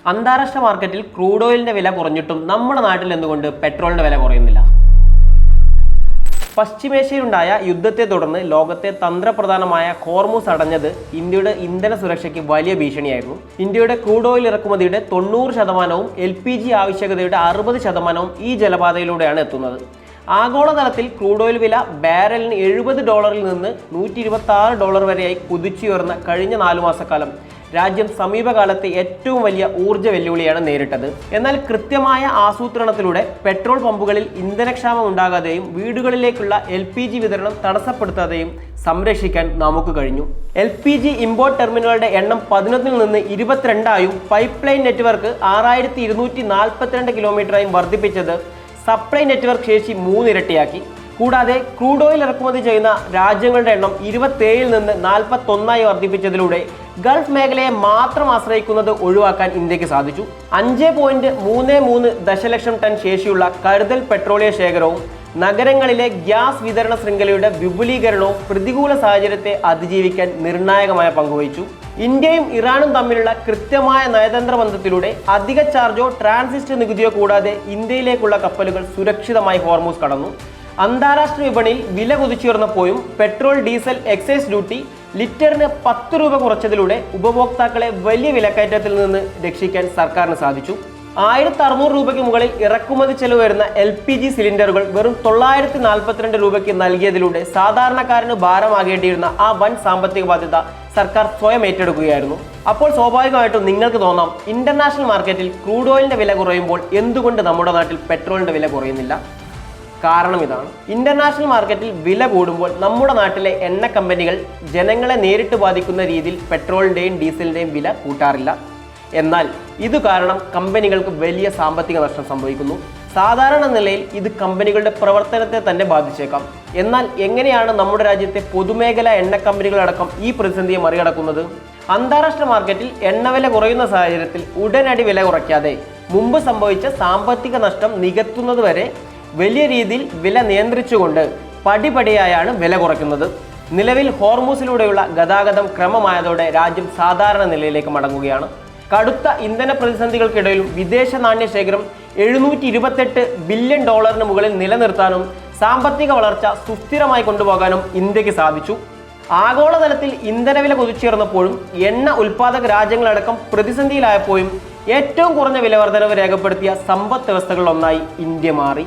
അന്താരാഷ്ട്ര മാർക്കറ്റിൽ ക്രൂഡ് ഓയിലിന്റെ വില കുറഞ്ഞിട്ടും നമ്മുടെ നാട്ടിൽ എന്തുകൊണ്ട് പെട്രോളിന്റെ വില കുറയുന്നില്ല? പശ്ചിമേഷ്യയിലുണ്ടായ യുദ്ധത്തെ തുടർന്ന് ലോകത്തെ തന്ത്രപ്രധാനമായ ഹോർമുസ് അടഞ്ഞത് ഇന്ത്യയുടെ ഇന്ധന സുരക്ഷയ്ക്ക് വലിയ ഭീഷണിയായിരുന്നു. ഇന്ത്യയുടെ ക്രൂഡ് ഓയിൽ ഇറക്കുമതിയുടെ 90% LPG ആവശ്യകതയുടെ 60% ഈ ജലപാതയിലൂടെയാണ് എത്തുന്നത്. ആഗോളതലത്തിൽ ക്രൂഡ് ഓയിൽ വില ബാരലിന് $70 നിന്ന് $126 വരെയായി കുതിച്ചുയർന്ന കഴിഞ്ഞ 4 മാസക്കാലം രാജ്യം സമീപകാലത്തെ ഏറ്റവും വലിയ ഊർജ്ജ വെല്ലുവിളിയാണ് നേരിട്ടത്. എന്നാൽ കൃത്യമായ ആസൂത്രണത്തിലൂടെ പെട്രോൾ പമ്പുകളിൽ ഇന്ധനക്ഷാമം ഉണ്ടാകാതെയും വീടുകളിലേക്കുള്ള LPG വിതരണം തടസ്സപ്പെടുത്താതെയും സംരക്ഷിക്കാൻ നമുക്ക് കഴിഞ്ഞു. LPG ഇമ്പോർട്ട് ടെർമിനലുകളുടെ എണ്ണം 11-ൽ നിന്ന് 22-ആയും പൈപ്പ് ലൈൻ നെറ്റ്വർക്ക് 6242 കിലോമീറ്ററായും വർദ്ധിപ്പിച്ചത് സപ്ലൈ നെറ്റ്വർക്ക് ശേഷി 3 ഇരട്ടിയാക്കി. കൂടാതെ ക്രൂഡ് ഓയിൽ ഇറക്കുമതി ചെയ്യുന്ന രാജ്യങ്ങളുടെ എണ്ണം 27-ൽ നിന്ന് 41-ആയി വർദ്ധിപ്പിച്ചതിലൂടെ ഗൾഫ് മേഖലയെ മാത്രം ആശ്രയിക്കുന്നത് ഒഴിവാക്കാൻ ഇന്ത്യക്ക് സാധിച്ചു. 5.33 ദശലക്ഷം ടൺ ശേഷിയുള്ള കരുതൽ പെട്രോളിയ ശേഖരവും നഗരങ്ങളിലെ ഗ്യാസ് വിതരണ ശൃംഖലയുടെ വിപുലീകരണവും പ്രതികൂല സാഹചര്യത്തെ അതിജീവിക്കാൻ നിർണായകമായ പങ്കുവഹിച്ചു. ഇന്ത്യയും ഇറാനും തമ്മിലുള്ള കൃത്യമായ നയതന്ത്ര ബന്ധത്തിലൂടെ അധിക ചാർജോ ട്രാൻസിസ്റ്റ് നികുതിയോ കൂടാതെ ഇന്ത്യയിലേക്കുള്ള കപ്പലുകൾ സുരക്ഷിതമായി ഹോർമുസ് കടന്നു. അന്താരാഷ്ട്ര വിപണിയിൽ വില കുതിച്ചുയർന്നപ്പോഴും പെട്രോൾ ഡീസൽ എക്സൈസ് ഡ്യൂട്ടി ലിറ്ററിന് 10 രൂപ കുറച്ചതിലൂടെ ഉപഭോക്താക്കളെ വലിയ വിലക്കയറ്റത്തിൽ നിന്ന് രക്ഷിക്കാൻ സർക്കാരിന് സാധിച്ചു. 1600 രൂപയ്ക്ക് മുകളിൽ ഇറക്കുമതി ചെലവ് വരുന്ന LPG സിലിണ്ടറുകൾ വെറും 942 രൂപയ്ക്ക് നൽകിയതിലൂടെ സാധാരണക്കാരന് ഭാരമാകേണ്ടിയിരുന്ന ആ വൻ സാമ്പത്തിക ബാധ്യത സർക്കാർ സ്വയം ഏറ്റെടുക്കുകയായിരുന്നു. അപ്പോൾ സ്വാഭാവികമായിട്ടും നിങ്ങൾക്ക് തോന്നാം, ഇന്റർനാഷണൽ മാർക്കറ്റിൽ ക്രൂഡ് ഓയിലിന്റെ വില കുറയുമ്പോൾ എന്തുകൊണ്ട് നമ്മുടെ നാട്ടിൽ പെട്രോളിന്റെ വില കുറയുന്നില്ല? കാരണം ഇതാണ്. ഇന്റർനാഷണൽ മാർക്കറ്റിൽ വില കൂടുമ്പോൾ നമ്മുടെ നാട്ടിലെ എണ്ണ കമ്പനികൾ ജനങ്ങളെ നേരിട്ട് ബാധിക്കുന്ന രീതിയിൽ പെട്രോളിന്റെയും ഡീസലിന്റെയും വില കൂട്ടാറില്ല. എന്നാൽ ഇത് കാരണം കമ്പനികൾക്ക് വലിയ സാമ്പത്തിക നഷ്ടം സംഭവിക്കുന്നു. സാധാരണ നിലയിൽ ഇത് കമ്പനികളുടെ പ്രവർത്തനത്തെ തന്നെ ബാധിച്ചേക്കാം. എന്നാൽ എങ്ങനെയാണ് നമ്മുടെ രാജ്യത്തെ പൊതുമേഖലാ എണ്ണ കമ്പനികളടക്കം ഈ പ്രതിസന്ധിയെ മറികടക്കുന്നത്? അന്താരാഷ്ട്ര മാർക്കറ്റിൽ എണ്ണവില കുറയുന്ന സാഹചര്യത്തിൽ ഉടനടി വില കുറയ്ക്കാതെ മുമ്പ് സംഭവിച്ച സാമ്പത്തിക നഷ്ടം നികത്തുന്നതുവരെ വലിയ രീതിയിൽ വില നിയന്ത്രിച്ചുകൊണ്ട് പടിപടിയായാണ് വില കുറയ്ക്കുന്നത്. നിലവിൽ ഹോർമുസിലൂടെയുള്ള ഗതാഗതം ക്രമമായതോടെ രാജ്യം സാധാരണ നിലയിലേക്ക് മടങ്ങുകയാണ്. കടുത്ത ഇന്ധന പ്രതിസന്ധികൾക്കിടയിലും വിദേശ നാണ്യ ശേഖരം $728 ബില്യൺ മുകളിൽ നിലനിർത്താനും സാമ്പത്തിക വളർച്ച സുസ്ഥിരമായി കൊണ്ടുപോകാനും ഇന്ത്യക്ക് സാധിച്ചു. ആഗോളതലത്തിൽ ഇന്ധനവില കുതിച്ചുയർന്നപ്പോഴും എണ്ണ ഉൽപ്പാദക രാജ്യങ്ങളടക്കം പ്രതിസന്ധിയിലായപ്പോഴും ഏറ്റവും കുറഞ്ഞ വില വർധനവ് രേഖപ്പെടുത്തിയ സമ്പദ് വ്യവസ്ഥകളിലൊന്നായി ഇന്ത്യ മാറി.